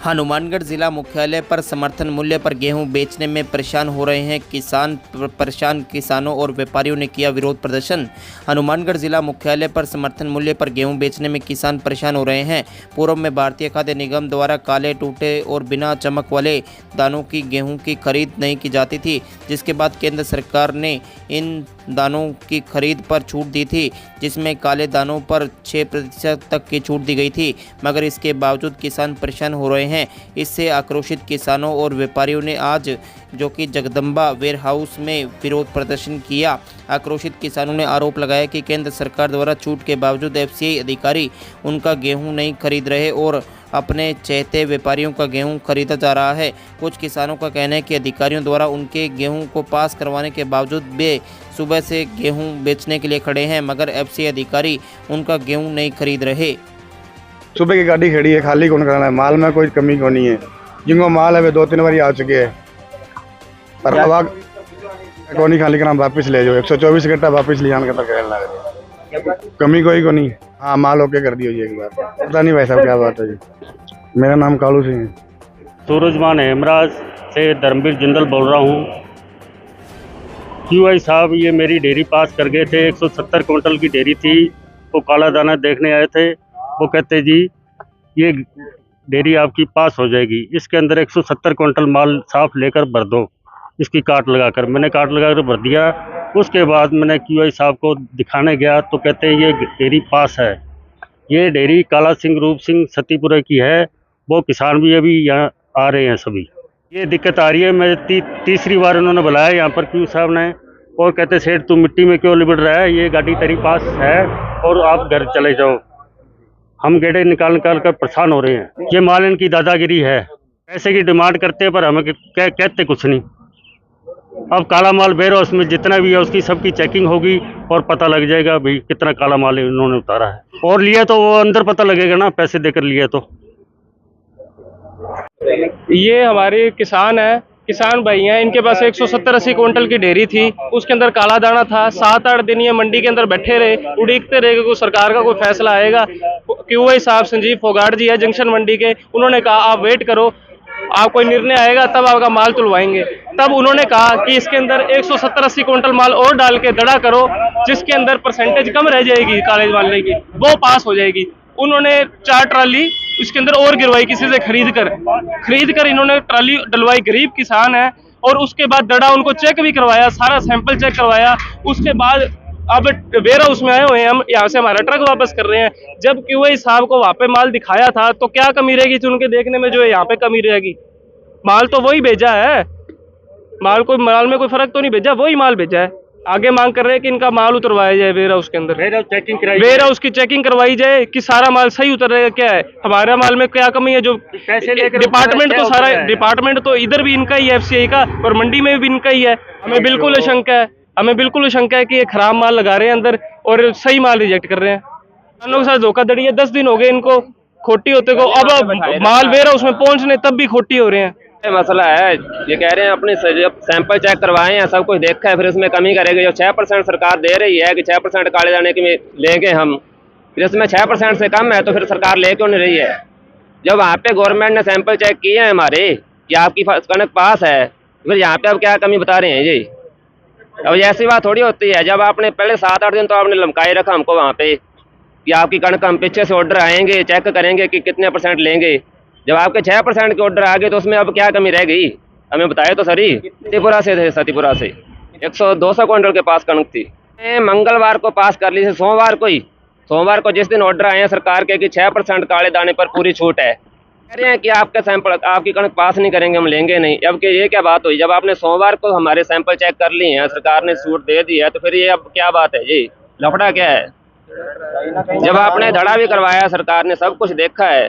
हनुमानगढ़ जिला मुख्यालय पर समर्थन मूल्य पर गेहूं बेचने में परेशान हो रहे हैं किसानों और व्यापारियों ने किया विरोध प्रदर्शन। हनुमानगढ़ जिला मुख्यालय पर समर्थन मूल्य पर गेहूं बेचने में किसान परेशान हो रहे हैं। पूर्व में भारतीय खाद्य निगम द्वारा काले, टूटे और बिना चमक वाले दानों की गेहूं की खरीद नहीं की जाती थी, जिसके बाद केंद्र सरकार ने इन दानों की खरीद पर छूट दी थी, जिसमें काले दानों पर 6% तक की छूट दी गई थी। मगर इसके बावजूद किसान परेशान हो रहे हैं। इससे आक्रोशित किसानों और व्यापारियों ने आज जो कि जगदम्बा वेयर हाउस में विरोध प्रदर्शन किया। आक्रोशित किसानों ने आरोप लगाया कि केंद्र सरकार द्वारा छूट के बावजूद एफसीआई अधिकारी उनका गेहूं नहीं खरीद रहे और अपने चहेते व्यापारियों का गेहूं खरीदा जा रहा है। कुछ किसानों का कहना है कि अधिकारियों द्वारा उनके गेहूं को पास करवाने के बावजूद वे सुबह से गेहूं बेचने के लिए खड़े हैं, मगर एफसीआई अधिकारी उनका गेहूं नहीं खरीद रहे। सुबह की गाड़ी खड़ी है, खाली कौन कराना है? माल में कोई कमी को नहीं है। जिनको माल है वे 2-3 बार आ चुके हैं, पर अब को नहीं खाली कराना, वापस ले जाओ। 124 घंटा वापस ले जाने का कहना है, कमी कोई को नहीं। हाँ, माल ओके कर दी हुई है। एक बार पता नहीं भाई साहब क्या बात है जी। मेरा नाम कालू सिंह है। सूरजमान हेमराज से धर्मवीर जिंदल बोल रहा हूँ। क्यूआई साहब ये मेरी डेयरी पास कर गए थे। 170 क्विंटल की डेयरी थी। वो काला दाना देखने आए थे। वो कहते जी ये डेयरी आपकी पास हो जाएगी, इसके अंदर 170 क्विंटल माल साफ लेकर भर दो, इसकी काट लगाकर। मैंने काट लगाकर भर दिया। उसके बाद मैंने क्यूआई साहब को दिखाने गया तो कहते हैं ये डेयरी पास है। ये डेयरी काला सिंह रूप सिंह सतीपुरा की है। वो किसान भी अभी यहाँ आ रहे हैं सभी। ये दिक्कत आ रही है। मैं तीसरी बार उन्होंने बुलाया यहाँ पर क्यू साहब ने, और कहते सेठ तू मिट्टी में क्यों लिबड़ रहा है, ये गाड़ी तेरी पास है और आप घर चले जाओ। हम गेड़े निकाल कर परेशान हो रहे हैं। ये माल इनकी दादागिरी है। पैसे की डिमांड करते हैं पर हमें कहते कुछ नहीं। अब काला माल वेयर हाउस में जितना भी है उसकी सबकी चेकिंग होगी और पता लग जाएगा भाई कितना काला माल इन्होंने उतारा है। और लिया तो वो अंदर पता लगेगा ना, पैसे देकर लिया तो। ये हमारे किसान है, किसान भाई हैं। इनके पास 170-80 क्विंटल की डेयरी थी, उसके अंदर काला दाना था। 7-8 दिन ये मंडी के अंदर बैठे रहे, उड़ीकते रहे कि कोई सरकार का कोई फैसला आएगा। क्यूआई साहब संजीव फोगाट जी है जंक्शन मंडी के, उन्होंने कहा आप वेट करो, आप कोई निर्णय आएगा तब आपका माल तुलवाएंगे। तब उन्होंने कहा कि इसके अंदर 170-80 क्विंटल माल और डाल के दड़ा करो, जिसके अंदर परसेंटेज कम रह जाएगी काले माल की, वो पास हो जाएगी। उन्होंने 4 ट्राली उसके अंदर और गिरवाई किसी से खरीद कर इन्होंने ट्राली डलवाई। गरीब किसान है। और उसके बाद दड़ा उनको चेक भी करवाया, सारा सैंपल चेक करवाया। उसके बाद अब वेयर हाउस में आए हुए हैं, हम यहाँ से हमारा ट्रक वापस कर रहे हैं। जब क्यूआई साहब को वहाँ पे माल दिखाया था तो क्या कमी रहेगी उनके देखने में, जो है यहाँ पे कमी रहेगी? माल तो वही भेजा है, माल में कोई फर्क तो नहीं भेजा, वही माल भेजा है। आगे मांग कर रहे हैं कि इनका माल उतरवाया जाए वेयर हाउस के अंदर, वेयर हाउस की चेकिंग करवाई जाए कि सारा माल सही उतर रहा है। क्या है हमारा माल में क्या कमी है? जो डिपार्टमेंट तो सारा डिपार्टमेंट तो इधर भी इनका ही है, एफसीआई का, और मंडी में भी इनका ही है। हमें बिल्कुल शंका है कि ये खराब माल लगा रहे हैं अंदर और सही माल रिजेक्ट कर रहे हैं। किसानों के साथ धोखाधड़ी है। 10 दिन हो गए इनको खोटी होते को, अब माल वेयर हाउस में पहुंचने तब भी खोटी हो रहे हैं। मसला है, ये कह रहे हैं अपने जब सैंपल चेक करवाए हैं, सब कुछ देखा है, फिर इसमें कमी करेंगे। जो 6% सरकार दे रही है कि 6% काले दाने की लेंगे हम, फिर इसमें 6% से कम है तो फिर सरकार ले क्यों नहीं रही है? जब वहाँ पे गवर्नमेंट ने सैंपल चेक किए हैं हमारे कि आपकी कणक पास है, फिर यहाँ पे अब क्या कमी बता रहे हैं जी? अब ऐसी बात थोड़ी होती है। जब आपने पहले 7-8 दिन तो आपने लमकाए रखा हमको वहाँ पे कि आपकी कणक हम पीछे से ऑर्डर आएंगे, चेक करेंगे कि कितने % लेंगे। जब आपके 6% के ऑर्डर आ गए तो उसमें अब क्या कमी रह गई? हमें बताए तो सही। सतीपुरा से 100-200 क्विंटल के पास कणक थी। मंगलवार को पास कर ली थी, सोमवार को जिस दिन ऑर्डर आए हैं सरकार के कि 6% काले दाने पर पूरी छूट है, कह रहे हैं कि आपका सैंपल आपकी कणक पास नहीं करेंगे, हम लेंगे नहीं। अब कि ये क्या बात हुई? जब आपने सोमवार को हमारे सैंपल चेक कर लिए हैं, सरकार ने छूट दे दी है, तो फिर ये अब क्या बात है जी? लफड़ा क्या है? जब आपने धड़ा भी करवाया, सरकार ने सब कुछ देखा है,